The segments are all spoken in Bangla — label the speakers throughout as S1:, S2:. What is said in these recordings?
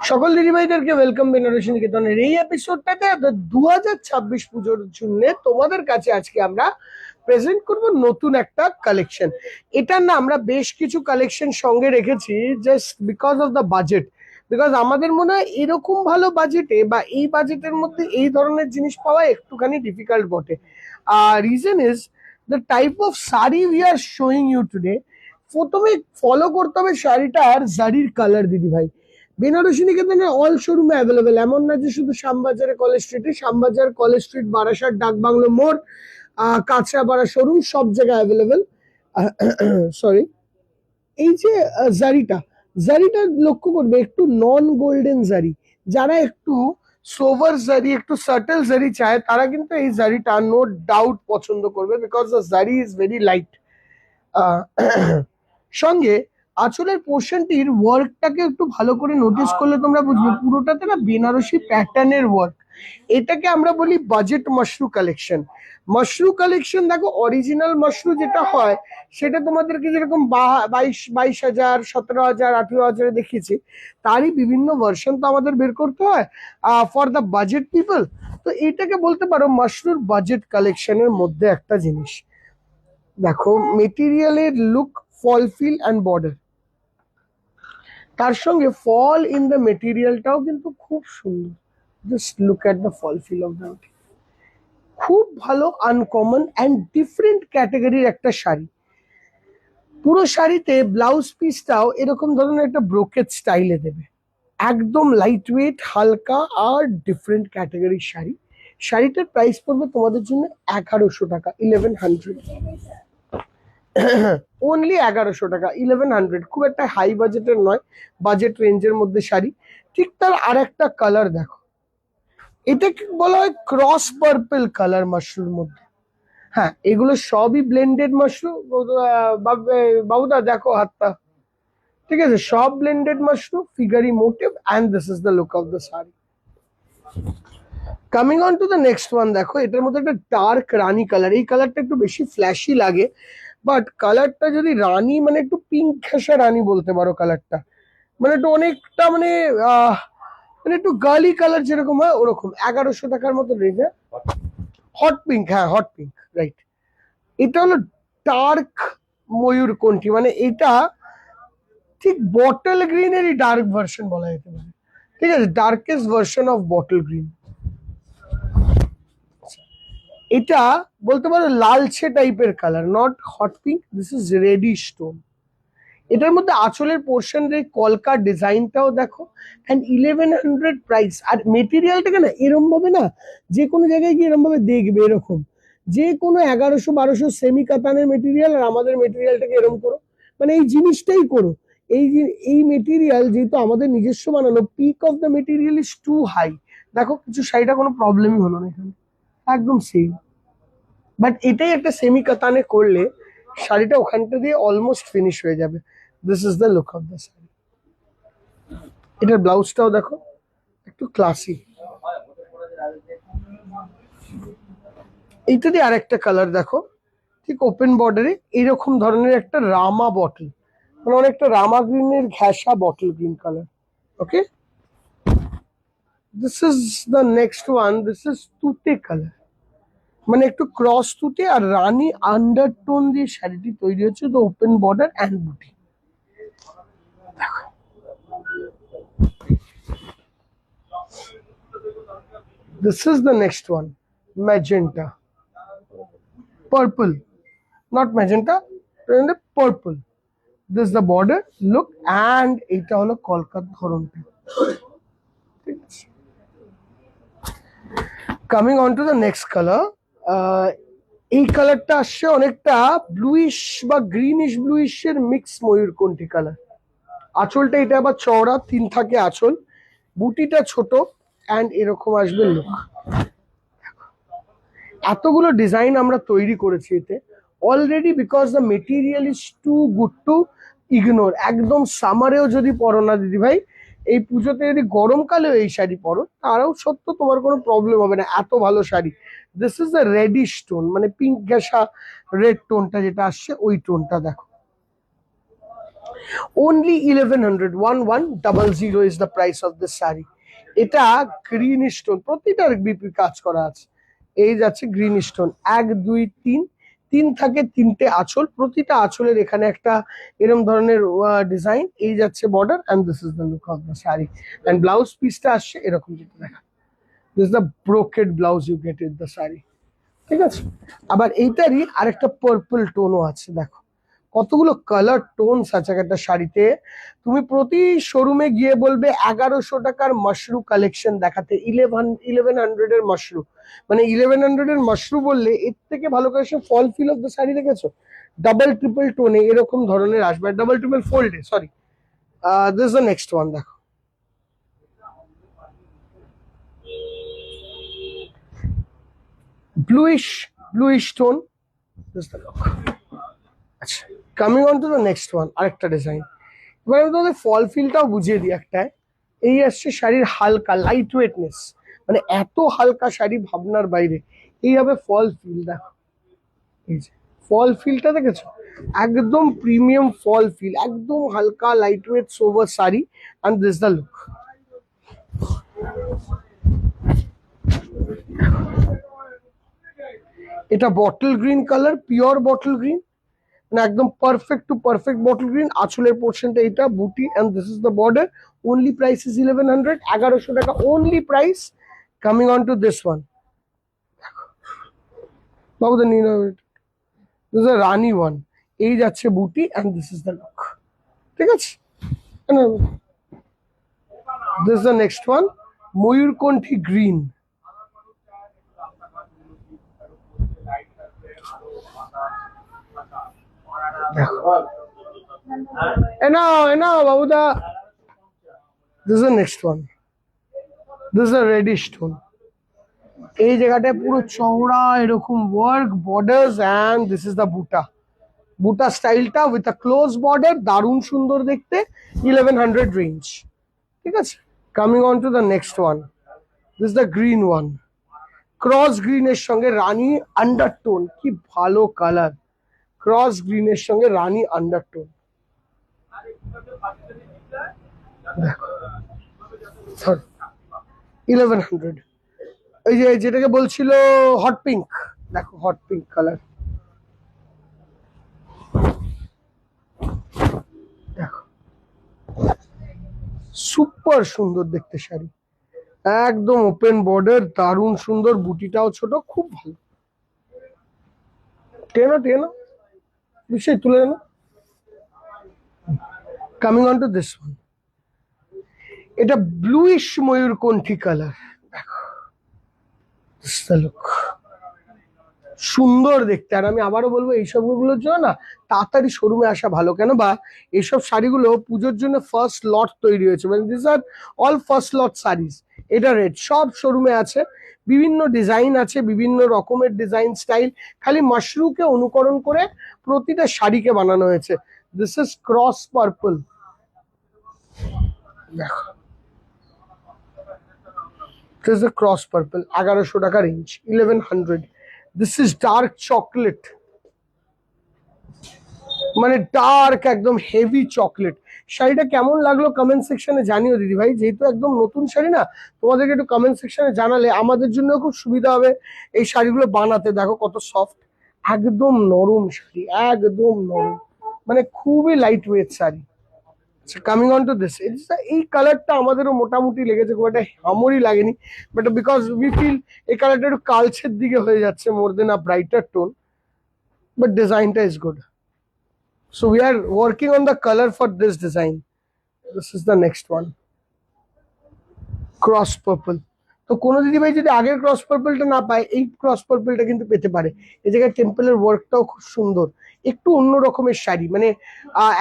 S1: সকল দিদিভাইদেরকে ওয়েলকাম বেনারসি নিকেতনের এই এপিসোডটাতে 2026 পুজোর জন্য তোমাদের কাছে আজকে আমরা প্রেজেন্ট করব নতুন একটা কালেকশন। এটার না আমরা বেশ কিছু কালেকশন সঙ্গে রেখেছি just because of the budget. Because আমাদের মনে হয় এরকম ভালো বাজেটে বা এই বাজেটের মধ্যে এই ধরনের জিনিস পাওয়া একটুখানি ডিফিকাল্ট বটে। Reason is the type of sari we are showing you today. প্রথমে ফলো করতে হবে শাড়িটার জারির কালার দিদিভাই। বেনারসি নিকেতনে অল শোরুমে অ্যাভেলেবেল, এমন না যে শুধু শ্যামবাজারে কলেজ স্ট্রিটে, Shyambazar College Street Barasat Dakbungalow More Kanchrapara showroom সব জায়গায় অ্যাভেলেবেল। সরি, এই যে জারিটা জারিটা লক্ষ্য করবে একটু নন গোল্ডেন জারি। যারা একটু সোভার জারি একটু সাটেল জারি চায় তারা কিন্তু এই জারিটা নো ডাউট পছন্দ করবে বিকজ দ্য জারি ইজ ভেরি লাইট। সঙ্গে আঁচলের পোর্শনটির ওয়ার্কটাকে একটু ভালো করে নোটিস করলে তোমরা বুঝবে পুরোটাতে না বেনারসি প্যাটার্নের ওয়ার্ক। এটাকে আমরা বলি budget Mashru collection. Mashru collection দেখো, অরিজিনাল মাশরু যেটা হয় সেটা তোমাদেরকে যেরকম 22,000 17,000 18,000 দেখিয়েছি, তারই বিভিন্ন ভার্সন তো আমাদের বের করতে হয় ফর দ্য বাজেট পিপল। তো এটাকে বলতে পারো মাশরুর বাজেট কালেকশনের মধ্যে একটা জিনিস। দেখো মেটেরিয়ালের look, fall feel and border, তার সঙ্গে ফল ইন দ্য মেটেরিয়ালটাও কিন্তু খুব সুন্দর। Just look at the fall feel of the material, খুব ভালো, আনকমন অ্যান্ড ডিফারেন্ট ক্যাটাগরির একটা শাড়ি। পুরো শাড়িতে ব্লাউজ পিসটাও এরকম ধরনের একটা ব্রোকেট স্টাইলে দেবে, একদম লাইট ওয়েট, হালকা আর ডিফারেন্ট ক্যাটাগরির শাড়ি। শাড়িটার প্রাইস পড়বে তোমাদের জন্য 1100 টাকা, 1100, অনলি 1100 টাকা, 1100। খুব একটা হাই বাজেটের নয়, বাজেট রেঞ্জের মধ্যে শাড়ি। ঠিক তার আর একটা কালার দেখো, এটাকে বলা হয় ক্রস পার্পল কালার মাশরুর মধ্যে। হ্যাঁ, এগুলো সবই ব্লেন্ডেড মাশরু। বাবুদা দেখো হাতটা, ঠিক আছে, সব ব্লেন্ডেড মাশরু, ফিগারি motif, and this is the look of the sari. Coming on to the next one, দেখো এটার মধ্যে একটা ডার্ক রানি কালার। এই কালারটা একটু বেশি ফ্ল্যাশি লাগে, বাট কালারটা যদি রানি মানে একটু পিঙ্ক ঘেঁষা রানি বলতে পারো কালারটা। মানে একটু অনেকটা মানে মানে একটু গার্লি কালার যেরকম হয় ওরকম। 1100 টাকার মতো রেঞ্জ। হট পিঙ্ক, হ্যাঁ হট পিঙ্ক, রাইট। এটা হলো ডার্ক ময়ূরকণ্ঠী, মানে এটা ঠিক বটল গ্রিনেরই ডার্ক ভার্সন বলা যেতে পারে। ঠিক আছে, darkest version of bottle green. এটা বলতে পারো লালচে টাইপের colour, not hot pink, this is ready stone. এটার মধ্যে আঁচলের পোর্শনের কলকা ডিজাইনটাও দেখো, অ্যান্ড 1100 প্রাইস। আর মেটেরিয়ালটাকে না এরম ভাবে না যে কোনো জায়গায় গিয়ে এরম ভাবে দেখবে, এরকম যে কোনো 1100-1200 সেমি কাতানের মেটেরিয়াল আর আমাদের মেটেরিয়ালটাকে এরম করো, মানে এই জিনিসটাই করো। এই মেটেরিয়াল যেহেতু আমাদের নিজস্ব বানানো, peak of the material is too high. দেখো কিছু শাড়িটা কোনো প্রবলেমই হলো না এখানে, একদম সেম। বাট এটাই একটা সেমি কাতানে করলে শাড়িটা ওখানটা দিয়ে অলমোস্ট ফিনিশ হয়ে যাবে। This is the look of the sari. এটার ব্লাউজটাও দেখো একটু ক্লাসি। এইটা দিয়ে আরেকটা কালার দেখো, ঠিক ওপেন বর্ডারে এরকম ধরনের একটা রামা বটল, মানে অনেকটা রামা গ্রিনের ঘেঁষা bottle green colour. Okay, this is the next one. This is তুতে কালার, মানে একটু ক্রস তুতে আর রানী আন্ডারটোন দিয়ে শাড়িটি তৈরি হচ্ছে। তো ওপেন বর্ডার অ্যান্ড বুটি। This is the next one, magenta, purple, not magenta, purple. This is the border look, and এটা হলো কলকাতা ধরনটা। Coming on to the next colour, এই কালারটা আসছে অনেকটা ব্লুইশ বা গ্রিনিশ ব্লুইশ এর মিক্স ময়ূরকণ্ঠী কালার। আঁচলটা এটা আবার চওড়া, 3 থাকে আঁচল, বুটিটা ছোট, অ্যান্ড এরকম আসবে লুক। এতগুলো ডিজাইন আমরা তৈরি করেছি এতে already, because the material is too good to ignore. একদম সামারেও যদি পরো না দিদি ভাই, এই পুজোতে যদি গরমকালেও এই শাড়ি পরো তারাও সত্য তোমার কোনো প্রবলেম হবে না, এত ভালো sari. This is the reddish tone, মানে পিঙ্ক ঘেঁষা রেড টোনটা যেটা আসছে ওই টোনটা দেখো। only 1100, 1100 is the price of this sari. এটা গ্রিন স্টোন, প্রতিটার বিপি কাজ করা আছে। এই যাচ্ছে গ্রিন স্টোন, 1 2 3, তিন থাকে তিনটে আঁচল, প্রতিটা আঁচলের এখানে একটা এরকম ধরনের ডিজাইন। এই যাচ্ছে border, and this is the look of the sari. And blouse piece আসছে এরকম, যেটা দেখা, this is the brocade blouse you get in the sari. ঠিক আছে, আবার এইটারই আরেকটা পার্পল টোনও আছে। দেখো কতগুলো কালার টোনস আছে একটা শাড়িতে। তুমি প্রতি শোরুমে গিয়ে বলবে 1100 টাকার মাশরু কালেকশন দেখাতে, 1100 এর মাশরু, মানে 1100 এর মাশরু বললে এর থেকে ভালো collection fall feel of the sari দেখেছো? ডাবল ট্রিপল টোনে এরকম ধরনের আসবে, ডাবল ট্রিপল ফোল্ডে, sorry. This is the next one. দেখো bluish tone, this the look. আচ্ছা, coming on to the next one, আরেকটা ডিজাইন। এবার আমি তোমাদের ফল ফিলটাও বুঝিয়ে দিই একটায়। এই আসছে শাড়ির হালকা লাইট ওয়েটনেস, মানে এত হালকা শাড়ি ভাবনার বাইরে। এই হবে ফল ফিল। দেখো এই যে ফল ফিলটা দেখেছো, একদম প্রিমিয়াম ফল ফিল, একদম হালকা লাইট ওয়েট সোভার sari, and this the look. এটা bottle green colour, pure bottle green, মানে একদম perfect to perfect bottle green. আঁচলের পোর্শনটা এটা বুটি, and this is the border. Only price is 1100, 1100 টাকা only price. Coming on to this one, বাবু the new, this is a rani one. এই যাচ্ছে বুটি, and this is the look. ঠিক আছে, this is the next one, ময়ূরকণ্ঠী গ্রিন। দেখো এনাও বাবুদা, this is the next one, this is a reddish tone. এই জায়গাটায় পুরো চওড়া এরকম work, borders, and this is the buta. বুটা স্টাইলটা উইথ আ ক্লোজ বর্ডার, দারুণ সুন্দর দেখতে, 1100 রেঞ্জ। ঠিক আছে, coming on to the next one, this the green one. Cross গ্রিনের সঙ্গে রানী আন্ডারটোন, কি ভালো কালার। ক্রস গ্রিনের সঙ্গে রানী আন্ডারটোন, দেখো 1100। এই যে যেটাকে বলছিল হট পিঙ্ক, দেখো হট পিঙ্ক কালার, দেখো সুপার সুন্দর দেখতে শাড়ি, একদম ওপেন বর্ডার, দারুণ সুন্দর, বুটিটাও ছোট, খুব ভালো। টেনো টেনো নিশ্চয়ই তুলে দেন। Coming on to this one, এটা ব্লুইশ ময়ূরকণ্ঠী কালার। দেখো লুক, সুন্দর দেখতে। আর আমি আবারও বলবো এইসবগুলোর জন্য না তাড়াতাড়ি শোরুমে আসা ভালো, কেন বা এইসব শাড়িগুলো পুজোর জন্য ফার্স্ট লট তৈরি হয়েছে, মানে this are all first lot saris. এটা রেট সব শোরুমে আছে, বিভিন্ন ডিজাইন আছে, বিভিন্ন রকমের ডিজাইন স্টাইল, খালি মাশরুকে অনুকরণ করে প্রতিটা শাড়িকে বানানো হয়েছে। দিস ইজ ক্রস পার্পল, দেখো দিস ইজ ক্রস পার্পল, 1100 টাকা range, 1100। This is dark chocolate, মানে ডার্ক একদম হেভি চকলেট। শাড়িটা কেমন লাগলো কমেন্ট সেকশনে জানিও দিদি ভাই, যেহেতু একদম নতুন শাড়ি না, তোমাদেরকে একটু কমেন্ট সেকশনে জানালে আমাদের জন্য খুব সুবিধা হবে এই শাড়িগুলো বানাতে। দেখো কত সফট, একদম নরম শাড়ি, একদম নরম, মানে খুবই light weight sari. Coming on to this, এই কালারটা আমাদেরও মোটামুটি লেগেছে, খুব একটা হামরি লাগেনি, বাট বিকজ উই ফিল এই কালারটা একটু কালচের দিকে হয়ে যাচ্ছে মোর দেন আ ব্রাইটার টোন, বাট ডিজাইনটা is good. So we are working on the color for this design. This is the next one. Cross purple. তো কোনো দিদি ভাই যদি আগের ক্রস পার্পলটা না পায়, এই ক্রস পার্পলটা কিন্তু পেতে পারে। এই জায়গায় টেম্পলের ওয়ার্কটাও খুব সুন্দর, একটু অন্য রকমের শাড়ি, মানে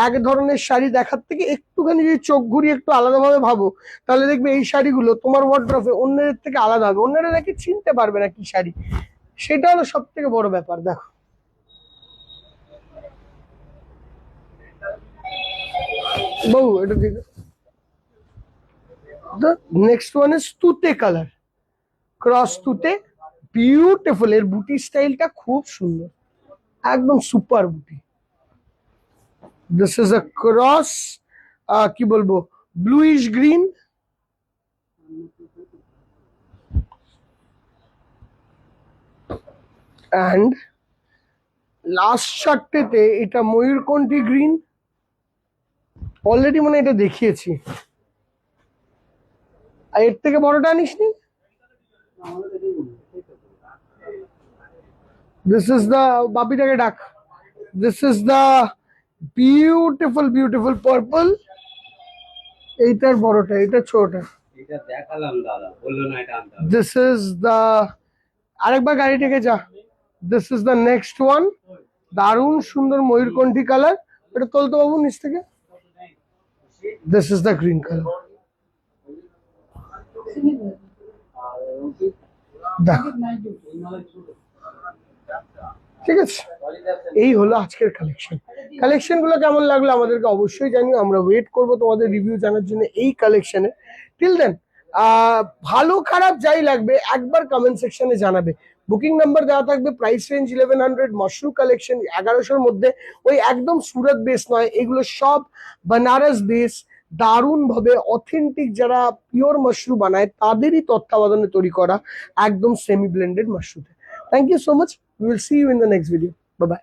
S1: এক ধরনের শাড়ি দেখার থেকে একটুখানি যদি চোখ ঘুরিয়ে একটু আলাদাভাবে ভাবো, তাহলে দেখবে এই শাড়িগুলো তোমার ওয়ার্ড্রপে অন্যদের থেকে আলাদা হবে, অন্যরা নাকি চিনতে পারবে না কি শাড়ি, সেটা হলো সব থেকে বড় ব্যাপার। দেখো বউ, এটা দেখো। The next one is তুতে কালার, ক্রস তুতে, বিউটিফুল। এর বুটি স্টাইলটা খুব সুন্দর, একদম সুপার বুটি। দিস ইজ আ ক্রস, কি বলবো, ব্লুইশ গ্রিন, অ্যান্ড লাস্ট চারটেতে এটা ময়ূরকণ্ঠী গ্রিন। অলরেডি মনে হয় এটা দেখিয়েছি। আর এর থেকে বড়টা আনিসনি? দিস ইজ দ্য, বাপিটাকে ডাক। This is the beautiful beautiful purple. এইটার বড়টা, এটা ছোটটা।
S2: এটা দেখালাম দাদা, বললো না এটা আনতে হবে।
S1: দিস ইজ দ্য, আরেকবার গাড়ি থেকে যা। This is the next one. দারুণ সুন্দর ময়ূরকণ্ঠী কালার। এটা তোলতো বাবু নিচ থেকে। This is the green colour. দেখো, ঠিক আছে, এই হলো আজকের কালেকশন। কালেকশন গুলো কেমন লাগলো আমাদেরকে অবশ্যই জানিও। আমরা ওয়েট করব তোমাদের রিভিউ জানার জন্য এই কালেকশনে। টিল দেন, ভালো খারাপ যাই লাগবে একবার কমেন্ট সেকশনে জানাবে। বুকিং নাম্বার দেওয়া থাকবে, প্রাইস রেঞ্জ 1100, মাশরু কালেকশন 1100-র মধ্যে। ওই একদম সুরত বেস নয়, এগুলো সব বানারস বেস, দারুণ ভাবে অথেন্টিক যারা পিওর মাশরু বানায় তাদেরই তত্ত্বাবধানে তৈরি করা একদম সেমি ব্লেন্ডেড মাশরুতে। Thank you so much, we will see you in the next video. Bye by.